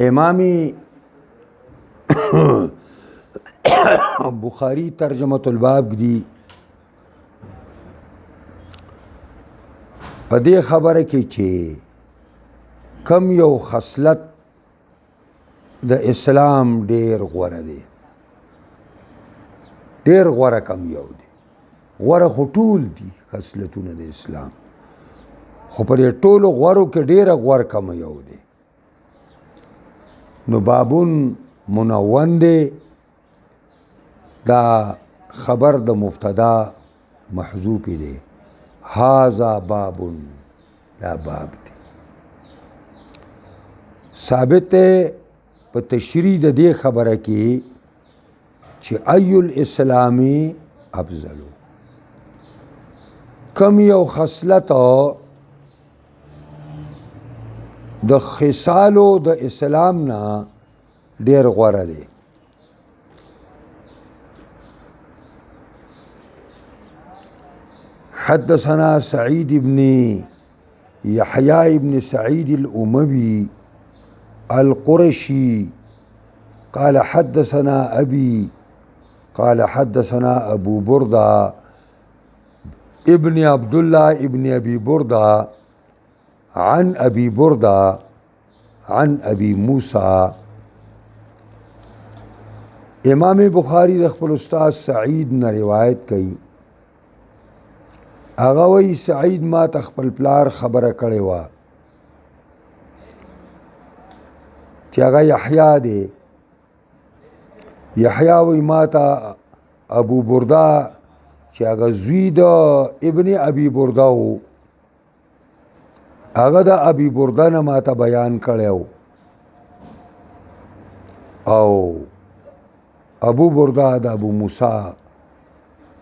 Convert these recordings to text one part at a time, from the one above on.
امام بخاری ترجمة الباب دی په دې خبره کې چې کم یو خصلت د اسلام ډیر غوره دی، ډیر غوره کم یو دی، غوره خو ټول دي خصلتونه د اسلام، خو پر ټولو غورو کې ډیره غوره کم یو دی. نو بابون منون دی، دا خبر د مبتدا محذوف دی، هذا بابون، دا باب دی. ثابت په تشریح د دې خبره کې چې ای الاسلامی افضلو، کم یو خصلت د خصالو د اسلام نه ډیر غوره دی. حدثنا سعيد بن يحيى بن سعيد الأموي القرشي قال حدثنا أبي قال حدثنا أبو بردة ابن عبد الله ابن أبي بردة عن أبي بردة عن أبي موسى. امام بخاری د خپل استاد سعید نه روایت کوي، هغه وی سعید ما ته خپل پلار خبره کړې وه چې هغه یحیی دی. یحیی وی ما ته ابو برده چې هغه زوی د ابن ابي برده و، هغه د ابي برده نه ما ته بیان کړی و، او ابو برده د ابو موسی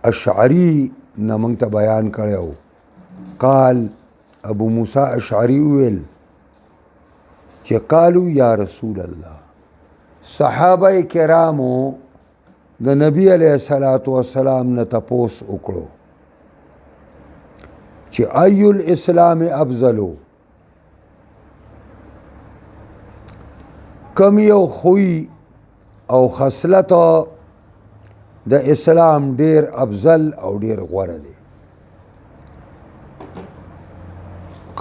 اشعری نه موږ ته بیان کړی و. قال ابو موسی اشعری ویل چې قالو یا رسول الله، صحابه کرامو د نبی علیه الصلاۃ والسلام نه تپوس وکړو چې ای الاسلام افضلو، کم یو خوی او خصلت د اسلام ډیر افضل او ډیر غوره دی.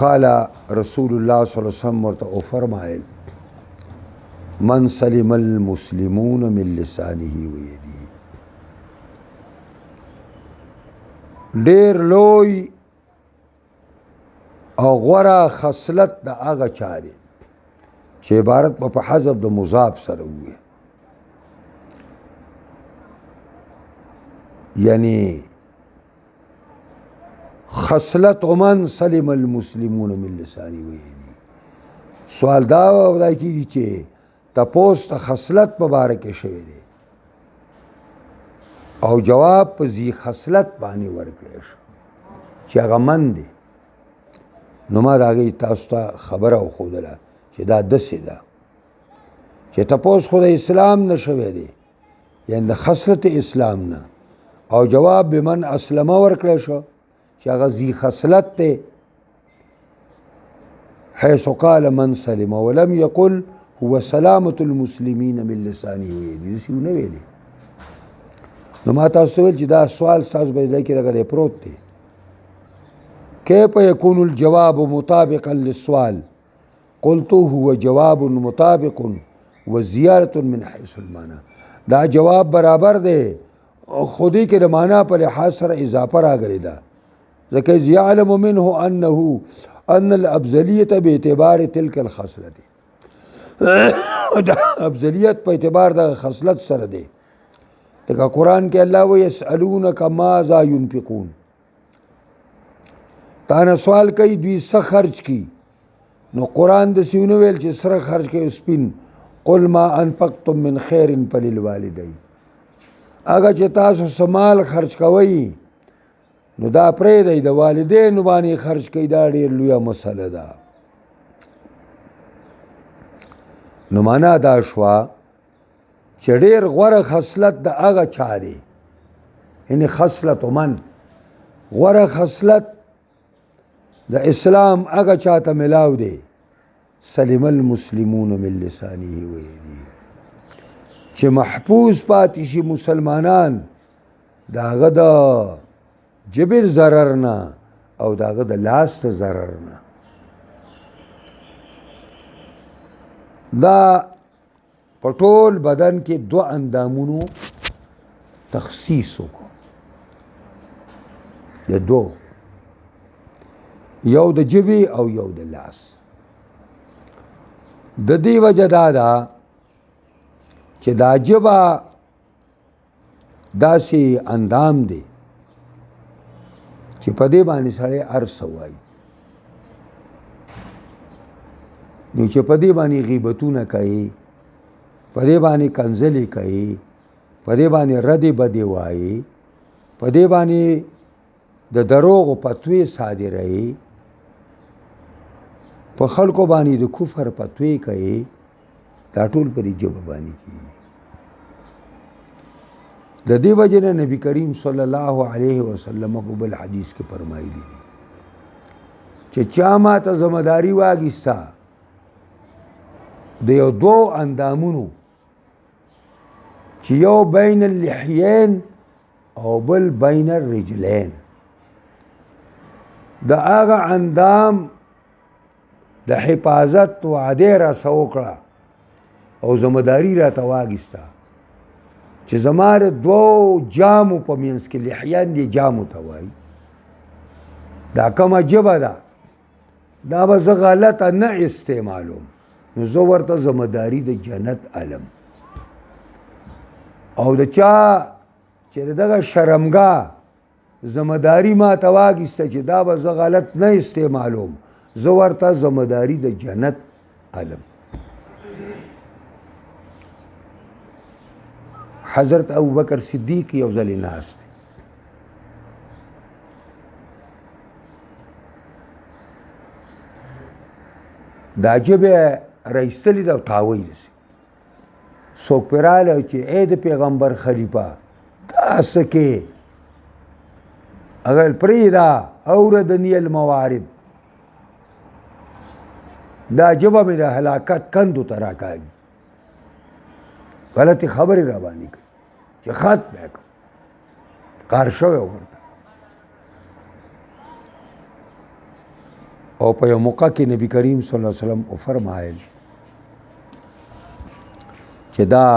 قال رسول الله صلی الله علیه وسلم ورته فرمایل من سلم المسلمون من لسانه ويده، ډیر لوی او غوره خصلت د هغه چا دی چې عبارت په حذف د مضاف سره وي، یعنی خصلت من سلم المسلمون من لسانی ویدی. سوال دا ودای کیږي چې تپوس ته خصلت په باره کې شوی دی او جواب په ذی خصلت باندې ورکړی شو چې هغه من دی. نو ما د هغې تاسو ته خبره وښودله چې دا داسې ده چې تپوس خو د اسلام نه شوی دی، یعنی د خصلت اسلام نه، او جواب به من اسلمه ورکړی شو چې هغه ذی خصلت دی، حيث قال من سلم ولم يقل هو سلامة المسلمين من لسانه ويده. داسې ونه ویلې. نو ما تاسو ویل چې دا سوال ستاسو په ځای کې دغه پروت دی، کیف یکون الجواب مطابقا للسؤال؟ قلت هو جواب مطابق وزیارة من حيث المعنى. دا جواب برابر دی، خودی کې د معنا په لحاظ سره اضافه راغلی ده، ځکه یعلم منه انه ان الافضلیت باعتبار تلک الخصلت، دا افضلیت په اعتبار د خصلت سره دی. لکه قرآن کې الله و یسألونک ماذا ينفقون، تا نه سوال کوي دوی څه خرج کی، نو قرآن داسې ونه ویل چې سره خرج کوي سپین، قل ما انفقتم من خیر فللوالدین، اگه چې تاسو سمال خرج کوئ نو دا پرېږدئ د والدینو باندې خرج کوئ، دا ډېر لویه مسله ده. نو معنا دا شوه چې ډېر غوره خصلت د هغه چا دی، یعنې خصلت من، غوره خصلت د اسلام هغه چاته ملاو دی سلم المسلمون من لسانه و یده، چې محفوظ پاتې شي مسلمانان د هغه د جبر ضرر نه او د هغه د لاس ته ضرر نه. دا په ټول بدن کې دو اندامونو تخصیص وکړو، د دو، یو د جبې او یو د لاس. د دې وجه دا ده چې دا جبه داسې اندام دی چې په دې باندې سړی هر څه وایي، نو چې په دې باندې غیبتونه کوي، په دې باندې کنځلې کوي، په دې باندې ردې بدې وایي، په دې باندې د دروغو فتوی صادروي، په خلکو باندې د کفر فتوی کوي، دا ټول په دې ژبه باندې کېږي. د دې وجې نه نبي کریم صلی الله علیه وسلم په بل حدیث کې فرمایلی دي چې چا ماته ذمہداري واخیسته د یو دو اندامونو چې یو بین اللحیین او بل بین الرجلین، د هغه اندام د حفاظت وعده را سوکړه او ذمہداري را ته واخیسته چې زما د دو جامو په منځ کې، لحیان دي جامو ته وایي، دا کومه ژبه ده، دا به زه غلطه نه استعمالوم، نو زه ورته ذمہداري د جنت علم. او د چا چې دغه شرمګاه ذمہداري ما ته واخیسته چې دا به زه غلط نه استعمالوم، زه ورته ذمہداري د جنت علم. حضرت ابوبکر صدیق یو ځل ناست دی، دا ژبه رایستلې ده او تاوی داسې څوک پرې راغلی چې ای د پیغمبر خلیفه دا څه کې، هغه پرېږده اوردني الموارد، دا ژبه مې د هلاکت کندو ته راکاږي، غلطې خبرې را باندې کوي چې خط به کړم، قهر شوی ورته. او په یو موقع کې نبی کریم صلی الله علیه وسلم وفرمایل چې دا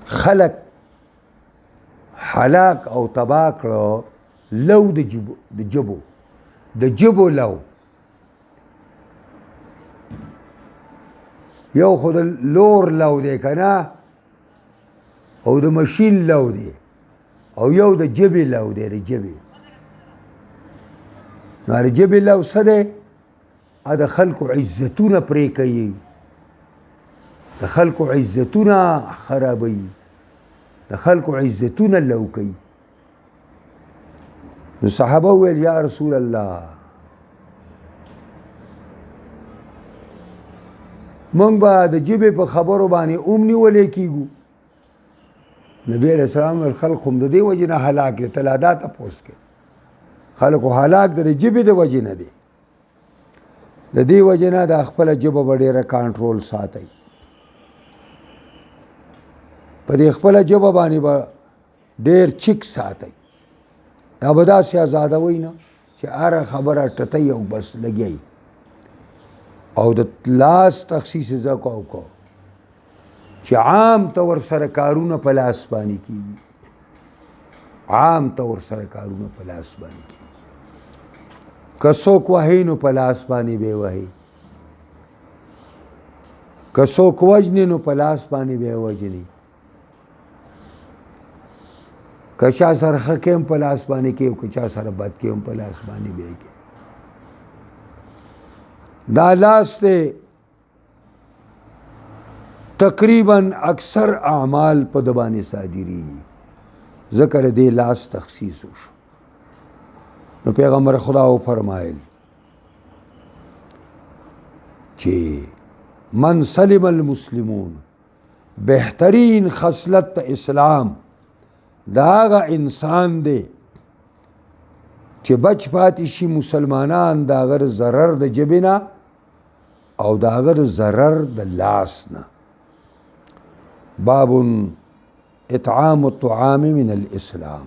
خلق هلاک او تباه کړو لو د جبو لو، یو خود لور لو دی کنه او د ماشین لو دی، او یو د جبې لو دی، د جبې. نو د جبې لو څه دی؟ د خلکو عزتونه پرې کوي، د خلکو عزتونه خرابوي، د خلکو عزتونه لو کوي. نو صحابه وویل یا رسول الله مونږ به د ژبې په خبرو باندې اوم نیولی کېږو. نبی علیہ السلام ویل خلق هم د دې وجې نه هلاک دی، ته لا دا تپوس کوې، خلکو هلاک د ژبې د وجې نه دی. د دې وجې نه د خپله ژبه به ډېره کنټرول ساتئ، په دې خپله ژبه باندې به ډېر چک ساتئ، دا به داسې ازادوئ نه چې هره خبره ټتئ او بس لګئ. او د لاس تخصیص زکو او کو چې عام طور سره کارونه په لاس باندې کیږي، عام طور سره کارونه په لاس باندې کیږي، که څوک وهي نو په لاس باندې به وهي، که څوک وجني نو په لاس باندې به وجني، که چا سره ښه کې هم په لاس باندې کې او که چا سره بد کې هم په لاس باندې به کې. دا لاس ته تقریبا اکثر اعمال په د باندې صادریږي، ذکر دې لاس تخصیص وشو. نو پیغمبر خدا و فرمایل چې من سلم المسلمون، بهترین خصلت اسلام دا هغه انسان دی چې بچ پاتې شي مسلمانان د هغه ضرر د ژبې نه او د هغه ضرر د لاس نه. باب اطعام الطعام من الاسلام.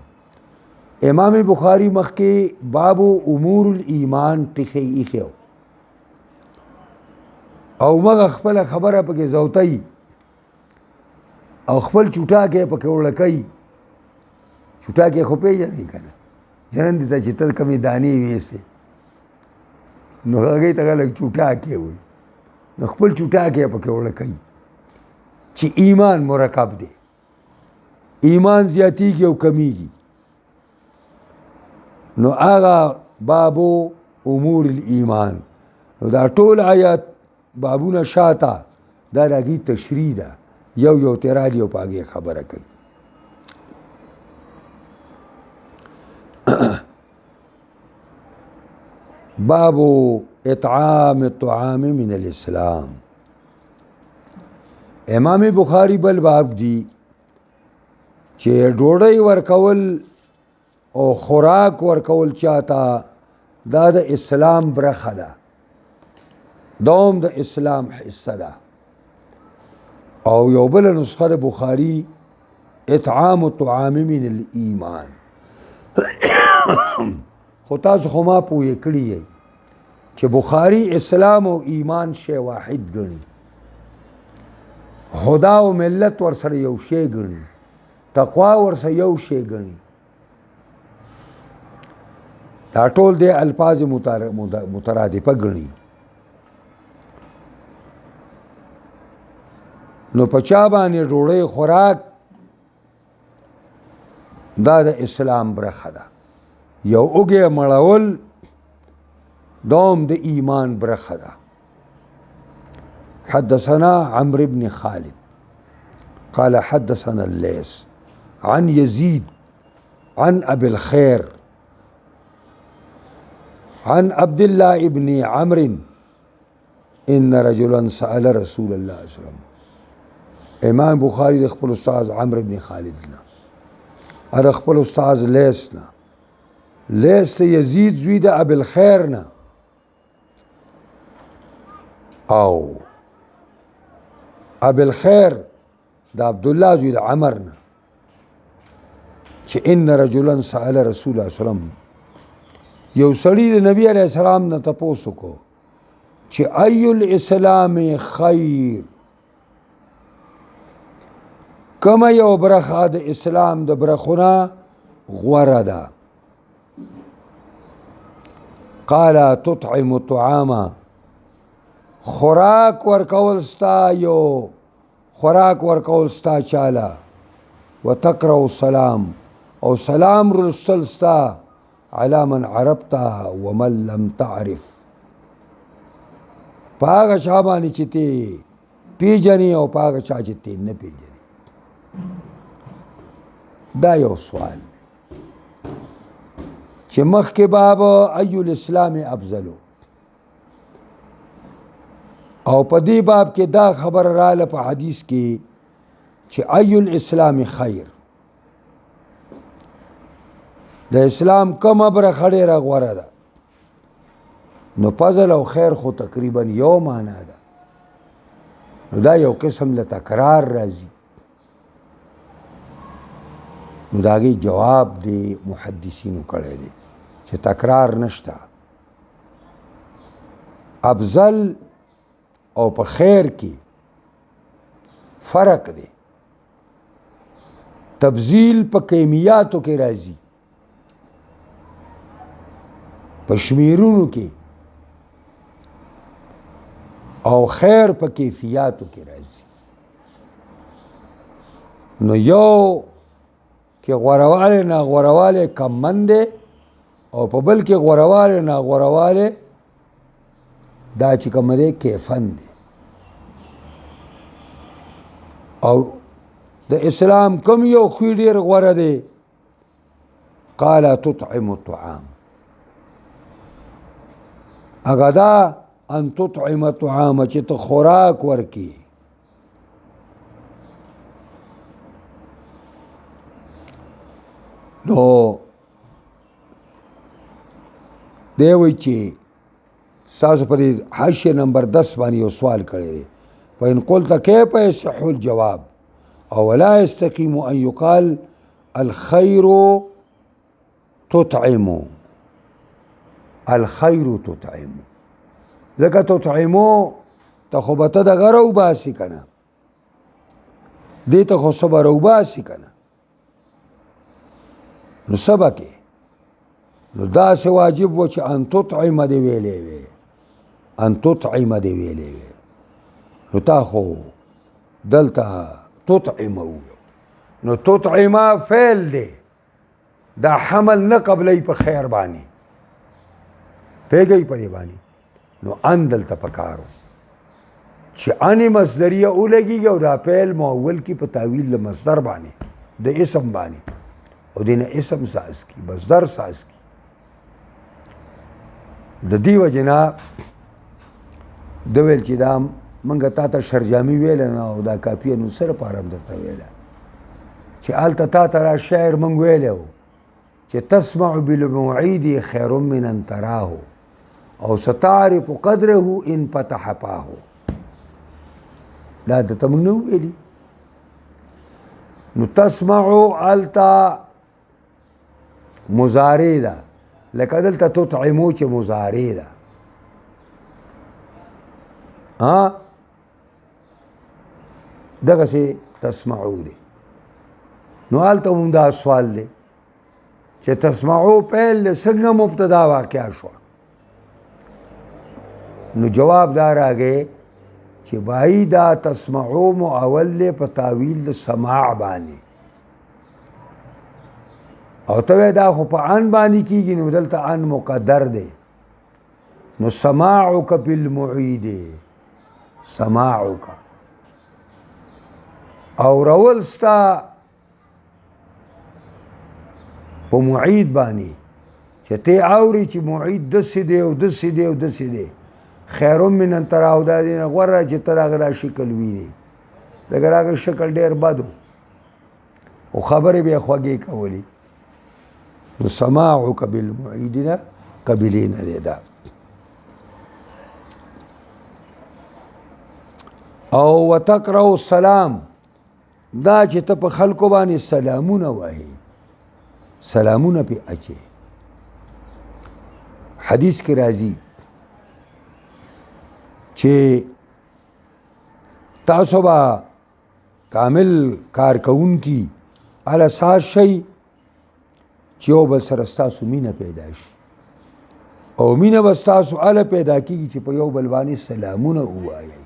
امام بخاری مخکې باب امور الایمان ټکی ایښی او مغه خپل خبره پکې زوتای او خپل چوټاکې پکې وړکای. چوټاکې خو پیژنې کنه جنن دي ته چې تل کمی دانی وېسه نو هغه ته لږ چوټاکې وي نو خپل چوټاکې پکې وړکای چې ایمان مرکب دی، ایمان زیاتیږي او کمیږي. نو هغه بابو امور الایمان نو دا ټول آیات بابونه شاته دا راګي تشریح ده، یو تیرالی او پاګه خبره کوي. باب اطعام الطعام من الاسلام. امام بخاری بل باب دی چې ډوډۍ ورکول او خوراک ورکول چاته دا د اسلام برخه ده، دوم د اسلام حصه ده. او یو بل نسخه د بخاری اطعام الطعام من الایمان. خو تاسو خو ما پوهې کړي یئ چې بخاری اسلام او ایمان شی واحد ګڼي، هدا او ملت ورسره یو شی ګڼي، تقوا ورسره یو شی ګڼي. دا ټول د الفاظ مترادفه ګڼي. نو په چا باندې ډوډۍ خوراک دا د اسلام برخه ده، یو اوږې مړول دوم د ایمان برخه ده. حدثنا عمرو بن خالد قال حدثنا الليث عن يزيد عن أبي الخير عن عبد الله بن عمرو إن رجلا سأل رسول الله صلى الله عليه وسلم. امام بخاری د خپل استاد عمرو بن خالد نه او خپل استاد لیث نه، لیث یزید زوی د ابي الخير نه او ابي الخير د عبد الله زوی د عمر نه چې ان رجلا سأل رسول الله صلی الله علیه وسلم. یو سړی د نبی علیه السلام نه تپوس وکړو چې ای الاسلام خیر، کما یو برخه د اسلام د برخونه غوره ده. قال تطعم الطعام، خوراک ورکول ستا یو خوراک ورکول ستا چاله، وتقرأ السلام او سلام رسل ستا على من عرفته ومن لم تعرف، پاگا چا باندې چې تی پیجنی او پاگا چا چې تی نه پیجنی. دا یو سوال دی چې مخکې باب ای الاسلام افضلو او په دې باب کې دا خبر رااله په حدیث کې چې ای الاسلام خیر، د اسلام کومه برخه ډېره غوره ده. نو فضل او خیر خو تقریبا یو معنا ده، نو دا یو قسم له تکرار راځي. نو د هغې جواب دی محدثینو کړی دی چې تکرار نشته. افضل او په خیر کې فرق دی. تبذیل په کیمیاتو کې راځي، په شمیرونو کې، او خیر په کیفیاتو کې راځي. نو یو کې غورواله نه غورواله کم من دی او په بل کې غورواله نه غورواله دا چې کوم دی کیفن دی. او د اسلام کوم یو خوی ډېر غوره دی؟ قال تطعم الطعام، هغه دا ان تطعم الطعام چې ته خوراک ورکي. نو دی وایي چې ستاسو په دې حاشیه نمبر 10 باندې یو سوال کړی دی فإن قلت كيف يصح الجواب او ولا يستقيم ان يقال الخير تطعم الخير تطعم ځکه تطعمو ته خو به ته دغه راوباسي که نه دې ته خو څه به راوباسي که نه نو څه به کې نو داسې واجب و چې ان تطعم دې ویلی وې ان تطعم دې ویلی وې نو تا خو دلته تطعم وویو نو تطعم فعل دی دا حمل نه قبلی په خیر باندې پوهېږئ په دې باندې نو ان دلته پکارو چې ان مصدریه ولګېږي او دا فعل مؤول کی په تاویل د مصدر باندې د اسم باندې او دې نه اسم ساز کی مصدر ساز کی د دې وجې نه ده ویل چې دا منګه تا ته شرجامي ویله نه او دا کاپیه نو څه لپاره هم درته ویله چې هلته تا ته را شاعر موږ ویلی و چې تسمع بالموعید خیر من ان تراه او ستعرف قدره ان فتح پاه دا درته موږ نه ویلي نو تسمعو هلته مضارع ده لکه دلته تطعمو چې مضارع ده دغسې تسمعو دی نو هلته هم دا سوال دی چې تسمعو پیل دی څنګه مبتدا واقع شوه نو جواب دا راغی چې بھائی دا تسمعو مؤول دی په تاویل د سماع باندې او ته دا خو په ان باندې کېږي نو دلته ان مقدر دی نو سماعک بالمعید سماعک او رول ستا په معید باندې چې ته اوري چې معید داسې دی او داسې دی او داسې دی خیر من ان تراه دا دی نه غوره چې ته د هغه دا شکل وینې دګر هغه شکل ډېر بد و خو خبرې به یې خوږې کولې نو سماعک بالمعید نه قبلې نه دی دا او وتقرأ السلام دا چې ته په خلکو باندې سلامونه وایې سلامونه پې اچې حدیث کې راځي چې تاسو به کامل کارکوونکي هله اساس شئ چې یو بل سره ستاسو مینه پیدا شي او مینه به ستاسو هله پیدا کېږي چې په یو بل باندې سلامونه ووایئ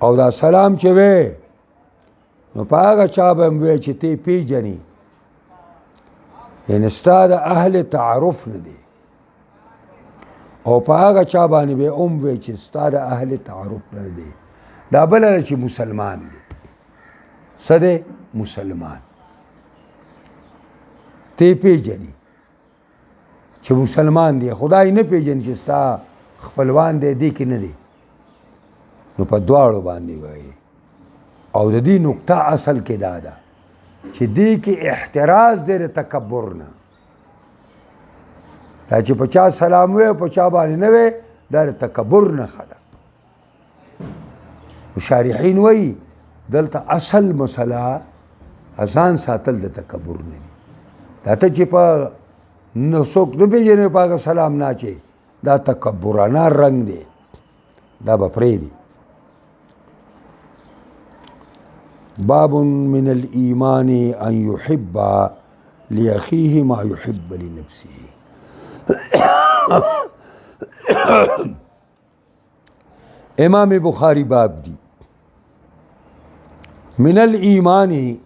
او دا سلام چې وی نو په هغه چا به هم وی چې ته پیژنې یعنې ستا د اهل تعارف نه دی او په هغه چا باندې به هم وی چې ستا د اهل تعارف نه دی دا بله ده چې مسلمان دی څه دی مسلمان ته پیژنې چې مسلمان دی خدای نه پیژني چې ستا خپلوان دی دی کې نه دی نو په دواړو باندې وایي او د دې نقطه اصل کې دا ده چې دې کې احتراز دی د تکبر نه دا چې په چا سلام وی په چا باندې نه وی دا د تکبر نښه ده شارحین وایي دلته اصل مسله اذان ساتل د تکبر نه دي دا ته چې په نو څوک نه پېژنې په هغه سلام نه اچې دا تکبرانه رنګ دی دا به پرېږدي باب من الإيمان أن يحب لأخيه ما يحب لنفسه امام بخاری باب دی من الإيمان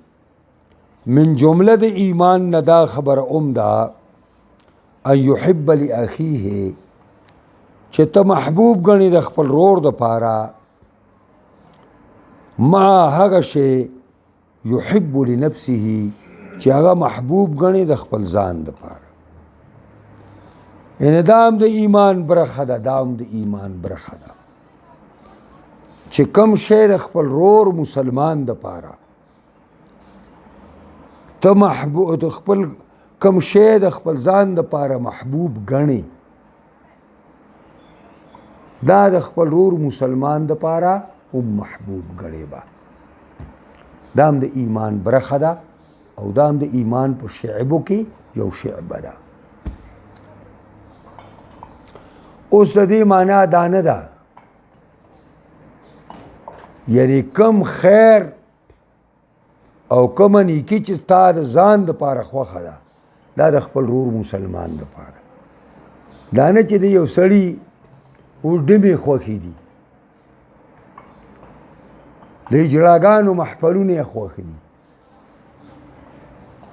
من جملة ایمان ندا خبر عمدہ ان يحب لأخيه چې ته محبوب غني د خپل رور د پاره ما هغه شی يحب لنفسه چې هغه محبوب غني د خپل ځان د پاره ان دام د ایمان برخه ده دام د ایمان برخه ده چې کم شی د خپل رور مسلمان د پاره ته محبوب خپل کم شی د خپل ځان دپاره محبوب ګڼي دا د خپل ورور مسلمان دپاره هم محبوب ګڼي به دا هم د ایمان برخه ده او دا هم د ایمان په شعبو کې یو شعبه ده اوس د دې معنا دا نه ده یعنی کم خیر او کم نیکی چې تا د ځان دپاره خوښه ده دا د خپل ورور مسلمان دپاره دا نه چې د یو سړي ډمې خوښې دي د اجراګانو محفلونه یې خوښې دي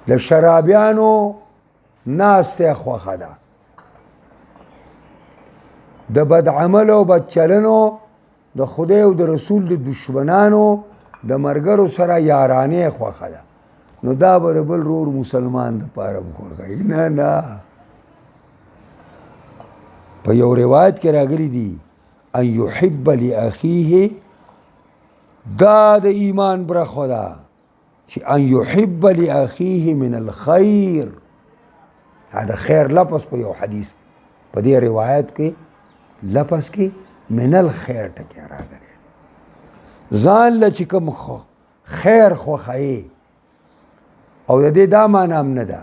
د شرابیانو ناسته یې خوښه ده د بد عمل او بد چلنو د خدای او د رسول د دشمنانو د مرګرو سره یارانې خوښه ده نو دا به د بل ورور مسلمان دپاره هم خوښوي نه نه په یو روایت کې راغلی دي ان یحب لاخیه دا د ایمان برخه ده چې ان یحب لاخیه من الخیر دا د خیر لفظ په یو حدیث په دې روایت کې لفظ کې من الخیر ټکی راغلی ځان له چې کوم خیر خوښوي او د دې دا معنی هم نه ده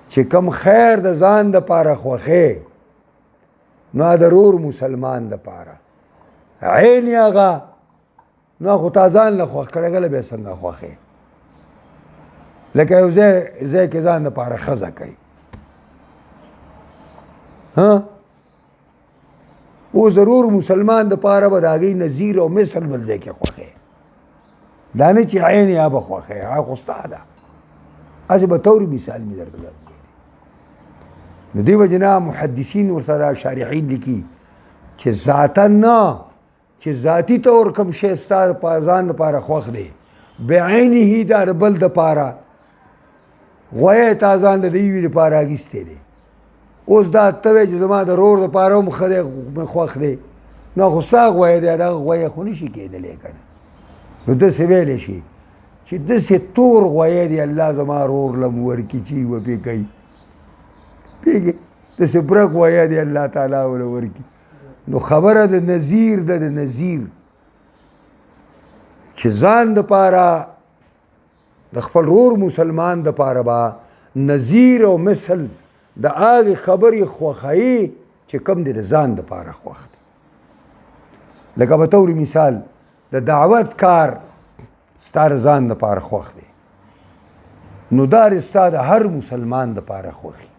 چې کوم خیر د ځان دپاره خوښې نو د ورور مسلمان دپاره عین یې هغه نو خو تا ځان له خوښ کړی ګله بیا څنګه خوښې لکه یو ځای کې ځان دپاره ښځه کوي او ضرور مسلمان دپاره به د هغې نظیر او مثل بل ځای کې خوښې دا نه چې عین یا به خوښې هغه خو ستا ده هسې به طور مثال مې درته درکړی نو دې وجې نه محدثین ورسره شارحین لیکي چې ذاتا نه چې ذاتي طور کوم شی ستا ځان دپاره خوښ دی بعینه دا د بل دپاره غویه تا ځان د دې یوې دپاره اخیستی دی اوس دا ته وایې چې زما د ورور دپاره هم ښه دی خوښ دی نو خو ستا غویه دی دغه غویه خو نشي کېدلی که نه نو داسې ویلی شي چې داسې تور غویه دی الله زما ورور له م ورکړي چې یې وپې کوي پوهېږې داسې برک غویه دی الله تعالی وله ورکړي نو خبره د نظیر ده د نظیر چې ځان دپاره د خپل ورور مسلمان دپاره به نظیر او مثل د هغې خبرې خوښوي چې کوم دی د ځان دپاره خوښ دی لکه په طور مثال د دعوت کار ستا د ځان دپاره خوښ دی نو دا ستا د هر مسلمان دپاره خوښي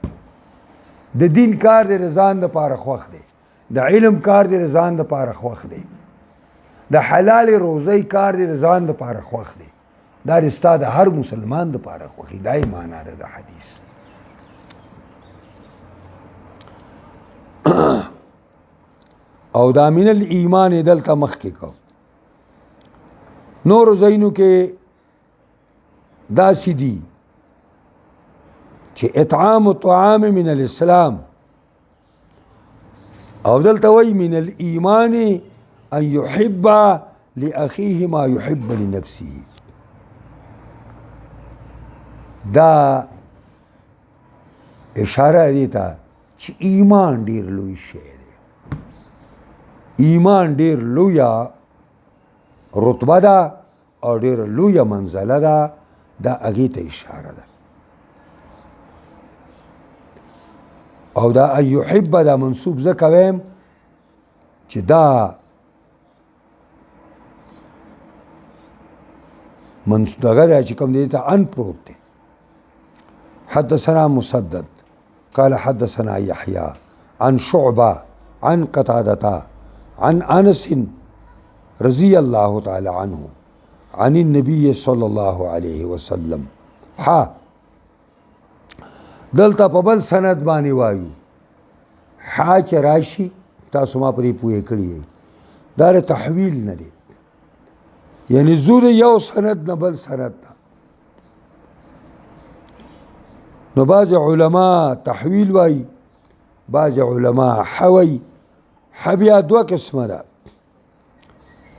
د دین کار دی د ځان دپاره خوښ دی د علم کار دی د ځان دپاره خوښ دی د حلال روزۍ کار دی د ځان دپاره خوښ دی دا ستا د هر مسلمان دپاره خوښي دا یې معنا ده د حدیث او دا من الایمان دلته مخکې کو نورو ځایونو کې داسې دي چې اطعام الطعام من الاسلام او دلته وایي من الایمان ان یحب لاخیه ما یحب لنفسه دا اشاره دی ته چې ایمان ډیر لوی شی دی ایمان ډیر لویه رتبه ده او ډیر لویه منزله ده دا هغې ته اشاره ده او دا ان یحب دا منصوب ځکه ویم چې دا دغه دی چې کوم دی ته ان پروت دی حدثنا مسدد قال حدثنا يحيى عن شعبة عن قتادة عن أنس رضي الله تعالى عنه عن النبي صلى الله عليه وسلم دلته په بل سند باندې وایو چې راشي تاسو ما پرې پوهې کړي یې دا تحویل نه دی یعنی زو د یو سند نه بل سند ته نو بعض علما تحویل وایي بعض علما حوی بیا دوه قسمه ده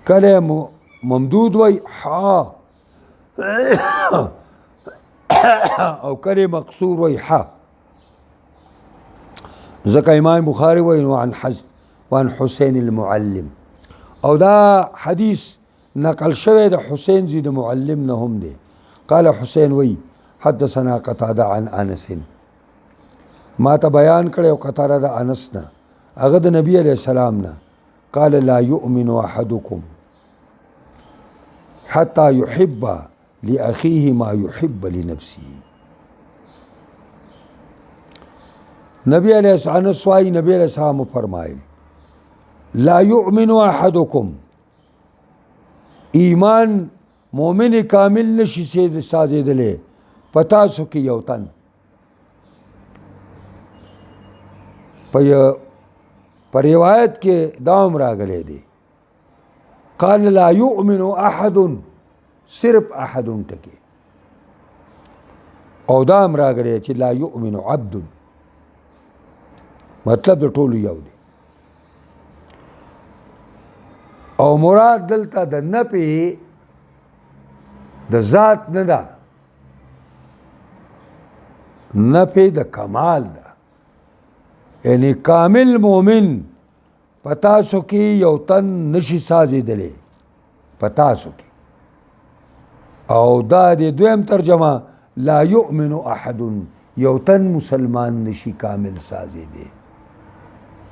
کله ممدود وایي او کله مقصور وی ح ځکه امام بخاری وی وعن حسین المعلم او دا حدیث نقل شوی د حسین زی د معلم نه هم دی قال حسین وی حدثنا قتاده عن انس ما ته بیان کړو قتاده د انس نه هغه د نبی علیہ السلام نه قال لا يؤمن احدكم حتى يحب لأخيه ما يحب لنفسه نبی علیہ السلام سوائی نبی علیہ السلام فرمائل لا يؤمن احدكم ایمان مومن کامل نشی سازیدلے پتا سو کی یو تن پر روایت کے دام راگلے دے قال لا يؤمن احد صرف احد ٹکے او دام راگلے چی لا يؤمن عبد مطلب دا ټولو یو دی او مراد دلتا دا نپی دا ذات ندا نپی دا کمال دا یعنی کامل مومن پتاسو کی یو تن نشی سازی دلے پتاسو کی او دا دی دویم ترجمہ لا یؤمن احد یو تن مسلمان نشی کامل سازی دے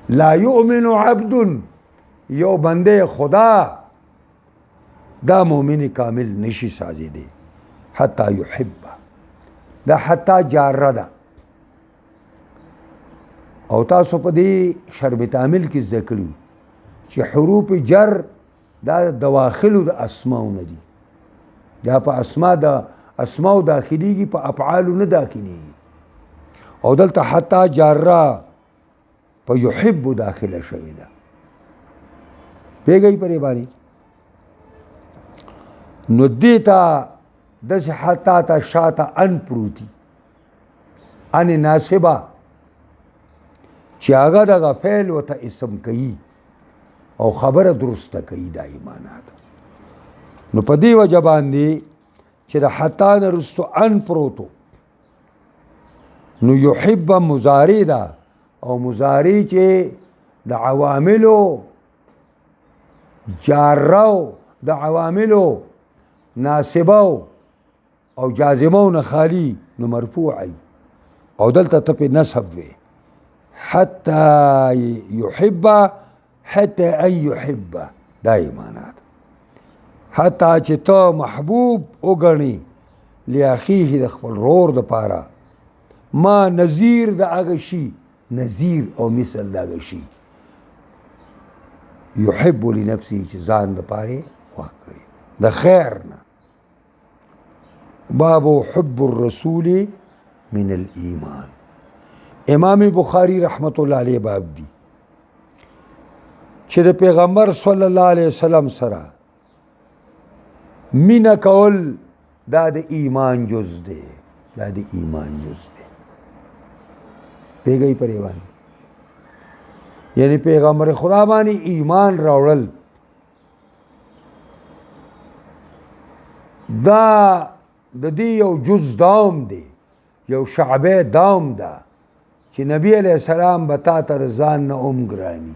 لا یؤمن عبد یو بندے خدا دا مومن کامل نشی سازی دے حتی یحب دا حتی جارہ دا او تاسو په دې شرب تعمیل کې ذکر چې حروف جر دا دواخلو د اسماء نه دي دا په اسماء داخليږي په افعال نه داخليږي او دلته حتی جاره په يحب داخله شوی ده پیږي پرې باندې نو دیتا د حتی تا شاته ان پروتي ان ناسبه چې هغه دغه فعل ورته اسم کوي او خبره درسته کوي دا ایمانات نو په دې وجه باندې چې د حتی نه رستو ان پروتو نو یحب مضارع ده او مضارع چې د عواملو جارو د عواملو ناسبو او جازمو نه خالی نو مرفوعی او دلته ته په نسب وي حتى يحب حتى ان يحب دا ایمانات حتی چې ته محبوب وګڼي لاخیه د خپل رور د پاره ما نظیر د هغه شي نظیر او مثل د هغه شي يحب لنفسه چې ځان د پاره خوښ کړي د خیر نه باب حب الرسول من الایمان امام بخاری رحمت الله علیه باب دی چې د پیغمبر صلی الله علیه وسلم سره مینا کول دا د ایمان جز دی دا د ایمان جز دی پیږي پریوان یعنی پیغمبر خدا باندې ایمان راوړل دا د دې یو جز داوم دی یو شعبه داوم ده چې نبی علیہ السلام بتا تر ځان نه ګرانی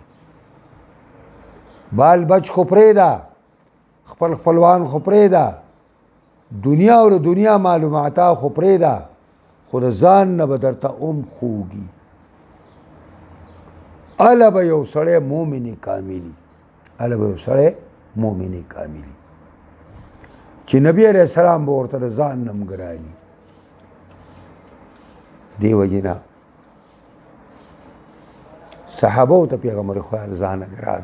بال بچ خو پرېدا خپل خپلوان خو پرېدا دنیا او دنیا معلوماتا خو پرېدا خو ځان نه بدرته خوږي الا به یو سړی مؤمن کاملی الا به یو سړی مؤمن کاملی چې نبی علیہ السلام به ورته ځان نه ګرانی دی وجنا صحابه ته پیغمبر خدا ځان ګران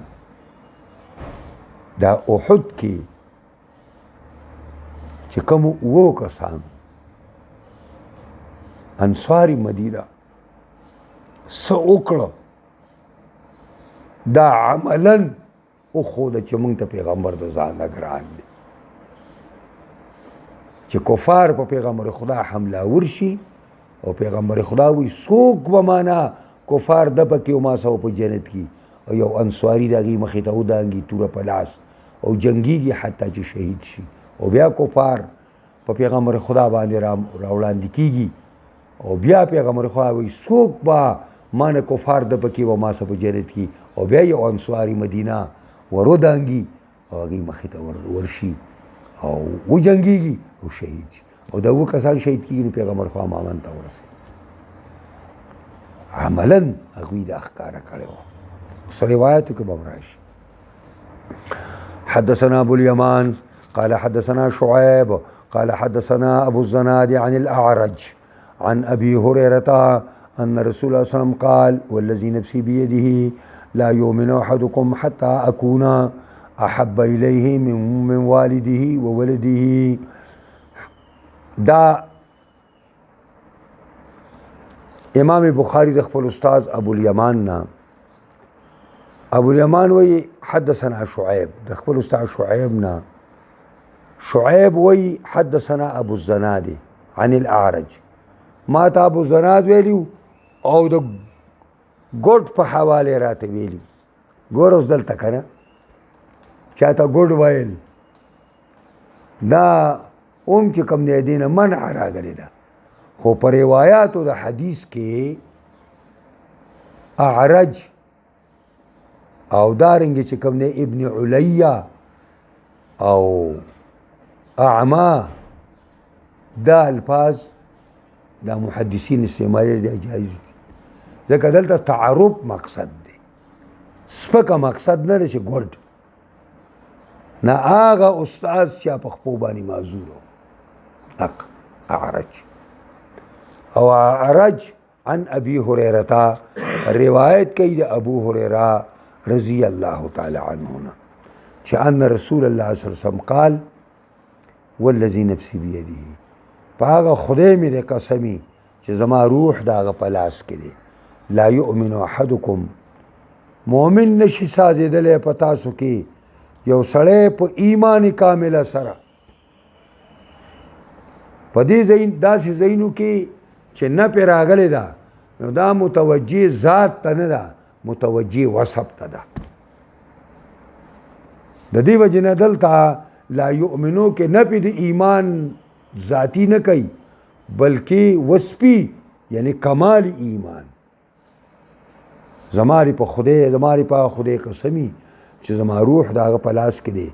دا احد کې چې کوم وو کسان انصاری مدینه سو وکړه دا عملا او خود چې مونږ ته پیغمبر د ځان ګران دي چې کفار په پیغمبر خدا حمله ورشي او پیغمبر خدا وی سوق به معنا کفار د پکې او ما سو په جنت کې او یو انصاری دغه مخې ته ودانګي توره په لاس او جنگيږي حتی چې شهید شي او بیا کفار په پیغمبر خدا باندې راوړاندې کیږي او بیا پیغمبر خدا وایي څوک به ما نه کفار د پکې و ما سه په جنت کې او بیا یو انصاري مدینه ورودانګي او هغې مخې ته ورشي او وجنګېږي او شهید شي او دا اووه کسان شهید کېږي نو پیغمبر خدا مامن ته ورسوي عملا هغوی دا ښکاره کړی وه اوس روایاتو کې به هم راشي حدثنا ابو اليمان قال حدثنا شعيب قال حدثنا ابو الزناد عن الاعرج عن ابي هريره ان رسول الله صلى الله عليه وسلم قال والذي نفسي بيده لا يؤمن احدكم حتى اكون احب اليه من والده وولده. دا امام بخاری د خپل استاد ابو الیمان نا ابو الیمان وی حدثنا شعیب د خپل استاد شعیب نا شعیب وی حدثنا ابو الزناد عن الاعرج ما ته ابو الزناد ویلیو او د ګوډ په حواله راته ویلی ګور اوس دلته کنه چاته ګوډ ویل دا اوم چې کوم دی دینه منع راغلی ده خو په روایاتو د حدیث کې اعرج او دارنګې چې کوم دی ابن علیه او اعما دا الفاظ دا محدثین استعمالي دی جایز دي ځکه دلته تعارف مقصد دی سپکه مقصد نه دی چې ګوډ نه هغه استاد چې په خپو باندې معذور و حق اعرج او اعرج عن ابي هريره روایت کوي د ابو هريره رضی الله تعالی عنه چې ان رسول الله صلی الله علیه وسلم قال والذي نفسي بيده پاغه خدای مې د قسمی چې زما روح داغه په لاس کې دی لا يؤمن احدكم مؤمن نشي سازیدلی په تاسو کې یو سړی په ایمان کامله سره په دې داسې ځایونو کې چې نه پې راغلی ده نو دا متوجه ذات ته نه ده متوجه وصف ته ده د دې وجې نه دلته لا یؤمنو کې نه پې د ایمان ذاتی نه کوي بلکې وصفي یعنی کمال ایمان زماری په خدای زماری په خدای قسمی چې زما روح داغه په لاس کې دی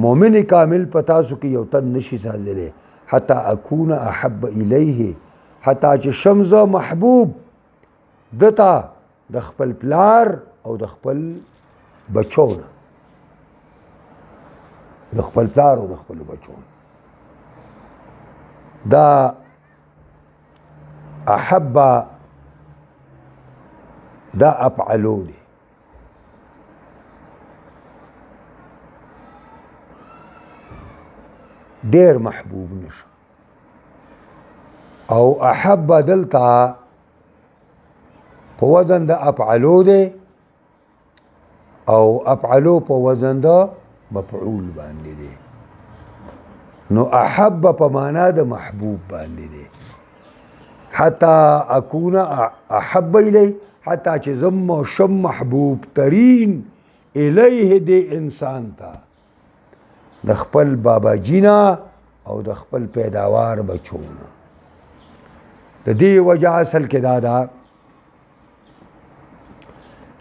مؤمن کامل په تاسو کې یو تن نشي سازلی حتی اکون احب الیه حتی چې شمزه محبوب دتا د خپل پلار او د خپل بچو نه د خپل پلار او د خپل بچو دا احب دا افعلو دی ډیر محبوب نشه او احب دلتا په وزن د افعلو دی او افعلو په وزن د مفعول باندې دی نو احب په معنا د محبوب باندې دی حتی اکون احب الی حتی چې زم شم محبوب ترین الیه دی انسان ته د خپل بابا جینا او د خپل پیداوار بچونه د دې وجه اصل کې دا ده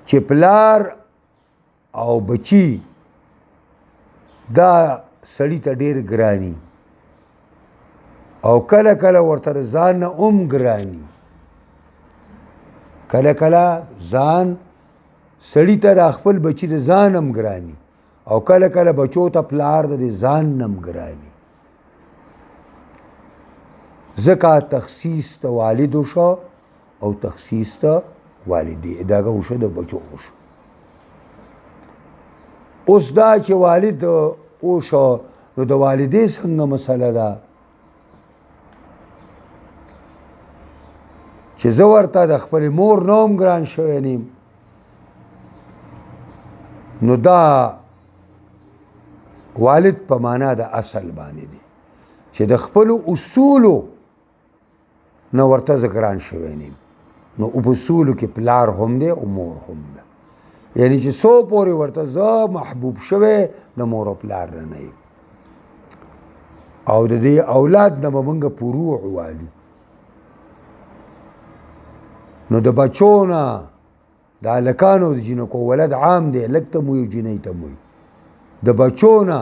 چې پلار او بچی دا سړی ته ډېر ګرانی او کله کله ورته ځان نه ګرانی کله کله ځان سړی ته د خپل بچی د ځان هم ګرانی او کله کله بچو ته پلار د ځان نم ګرانی ځکه تخصیص ته والد شو او تخصیص ته والدی داغه وشو د بچو وشو اوس دا چې والد او شو نو د والدې څنګه مسله ده چې زه ورته د خپل مور نوم ګران شوی نیم نو دا والد په معنا د اصل باندې دی چې د خپل اصولو نو ورته زه ګران شوی نیم نو اصولو کې پلار هم دی او مور هم ده یعنی چې څو پورې ورته زه محبوب شوی د مور او پلار نه یم او د دې اولاد نه به موږ فروع والو. نو د بچو نه د هلکانو د جینکو ولد عام دی، هلک ته مو وي جینۍ ته مو وي. د بچو نه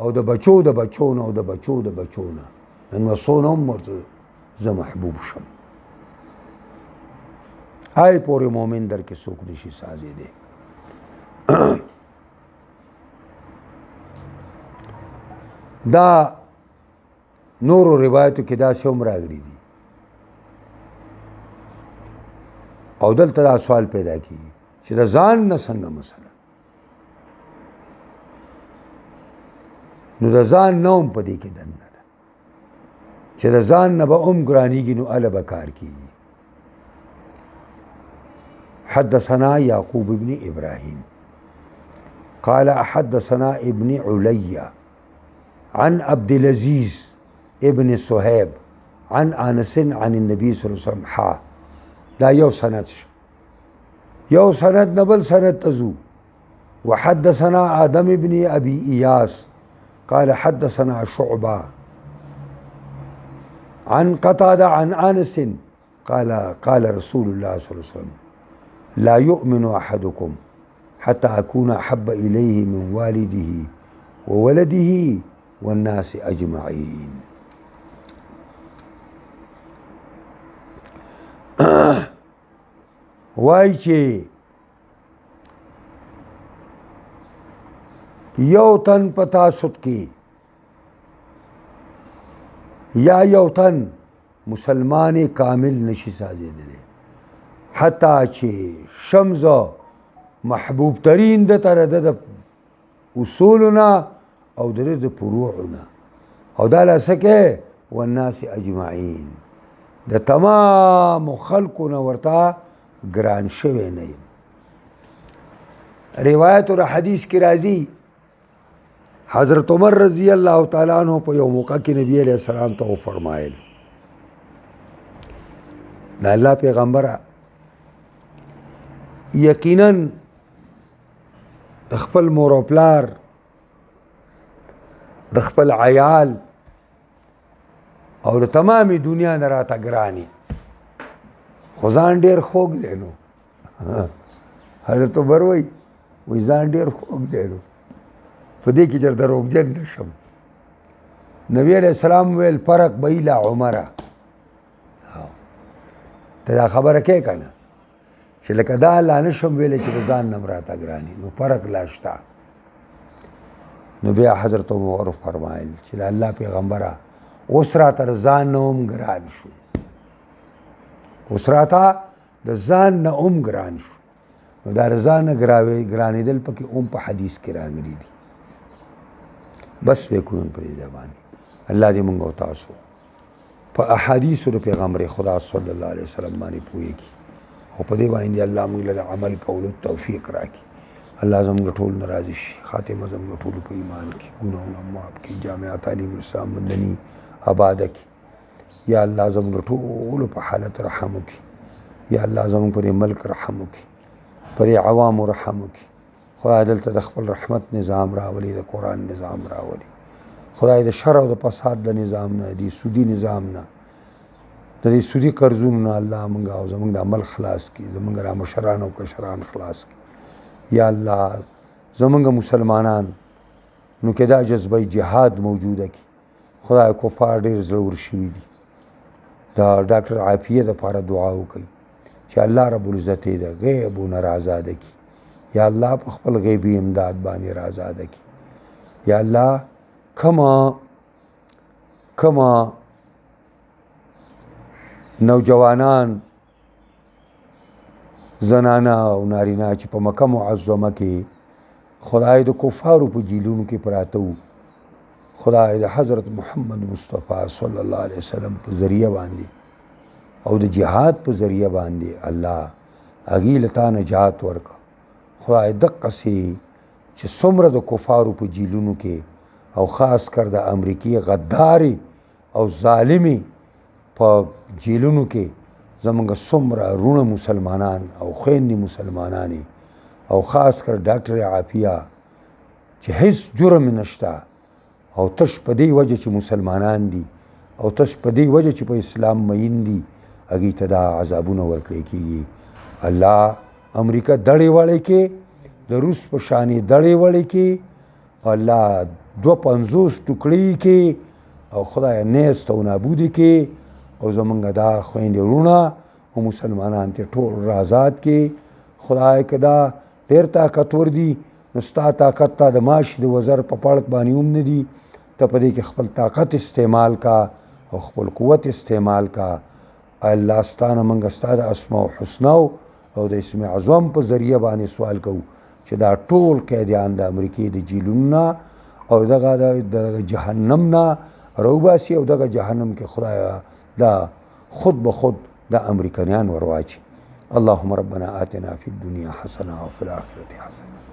او د بچو د بچو نه او د بچو د بچو نه نن وڅونه هم ورته زه محبوب شم. آی پورې مؤمن در کې څوک نشي سازېدی. دا نورو روایتو کې داسې هم راغلي دي او دلته دا سوال پیدا کیږي چې د ځان نه څنګه مثلا نو د ځان نه هم په دې کې دننه ده چې د ځان نه به هم ګرانېږي نو هله به کار کېږي. حدثنا يعقوب بن إبراهيم قال حدثنا ابن علي عن عبد العزيز ابن صهيب عن أنس عن النبي صلى الله عليه وسلم حا. دا یو سند شو، یو سند نبل سند تزو. وحدثنا آدم ابن أبي إياس قال حدثنا شعبة عن قتادة عن أنس قال قال رسول الله صلى الله عليه وسلم لا يؤمن أحدكم حتى أكون أحب إليه من والده وولده والناس أجمعين. وای چې یو تن په تاسو کې یا یو تن مسلمان کامل نشي سازېدلی حتی چې شمز محبوب ترین د تر د اصولنا او د فروعنا او دا لسکه والناس اجمعین د تمام خلقنا ورته ګران شوی نه یم. روایت اور حدیث کی راضی حضرت عمر رضی اللہ تعالیٰ عنہ په یو موقع کې نبی علیہ السلام ته فرمایل دا الله پیغمبره یقینا د خپل مور او پلار د خپل عیال او د تمامي دنیا نه راته ګراني خو ځان ډېر خوږ دی نو حضرت عمر وایي ځان ډېر خوږ دی نو په دې کې چېرته روغجن نه شم. نبي علیه السلام ویل فرق به له عمره ته دا خبره کې که نه چې لکه دا لا نه شم ویلی چې د ځان نه م راته ګراني نو فرق لا شته. نو بیا حضرت عمر فرمایل چې د الله پیغمبره اوس راته د ځان نه هم ګران شو، اوس راته د ځان نه هم ګران شو. نو دا د ځان نه ګرانېدل پکې هم په حدیث کې راغلي دي. بس وکړو پرې ځای باندې الله دې موږ او تاسو په احادیثو د پیغمبر خدا صلی الله علیه وسلم باندې پوهېږي او په دې باندې الله موږ له عمل کولو توفیق راکړي. الله زموږ ټول ناراضي شي، خاتمه زموږ ټولو په ایمان کې ګناهونه معاف کړي، جامعه تعلیم اسلام مدني آباده کړي. یا الله زموږ ټولو په حالت رحم وکړي، یا الله زموږ پر ملک رحم وکړي، پر عوامو رحم وکړي. خدای دلته د خپل رحمت نظام راولي، د قرآن نظام راولي. خدای د شر او د فساد د نظام نه، د سودي نظام نه، د دې سودي قرضونو نه الله موږ او زموږ د عمل خلاص کړي، زموږ را مشران او کشران خلاص کړي. یا الله زموږ مسلمانان نو کې دا جذبه جهاد موجوده کړي. خدای کفار ډېر زړور شوي دي، دا ډاکټر عافیه دپاره دعا وکړئ چې الله رب العزت یې د غیبونه رازاده کړي. یا الله په خپل غیبي امداد باندې رازاده کړي. یا الله کما نوجوانان زنانه او نارینه چې په مکه معظمه کې خدای د کفارو په جیلونو کې پراته وو، خدای د حضرت محمد مصطفی صلی الله علیه وسلم په ذریعه باندې او د جهاد په ذریعه باندې الله هغې له تا نجات ورکړه. خدای دقسې چې څومره د کفارو په جیلونو کې او خاص کر د امریکې غدارې او ظالمې په جیلونو کې زمونږ څومره رونه مسلمانان او خویندې مسلمانانې او خاص کر ډاکټر عافیه چې هیڅ جرم نشته او تش په دې وجه چې مسلمانان دي او تش په دې وجه چې په اسلام مین دي هغوی ته دا عذابونه ورکړی کېږي. الله امریکا دړې وړې کې د روس په شانې دړې وړې کې الله 250 ټوکړې کې او خدای نیست او نابودي کې او زمونږ دا خویندې وروڼه او مسلمانان ته ټول آزاد کې. خدای که دا ډېر طاقتور دي نو ستا طاقت ته د ماشي د وزر په پړک باندې هم نه دي. ته په دې کې خپل طاقت استعمال کا او خپل قوت استعمال کا. الله ستانه موږ ستا د اسماء الحسنا او د اسم اعظم په ذریعه باندې سوال کوو چې دا ټول قیدیان د امریکې د جیلونو نه او دغه د جهنم نه راوباسي او دغه جهنم کې خدای دا خود به خود د امریکایان ورواچي. اللهم ربنا آتنا فی الدنیا حسنه وفي الآخرة حسنه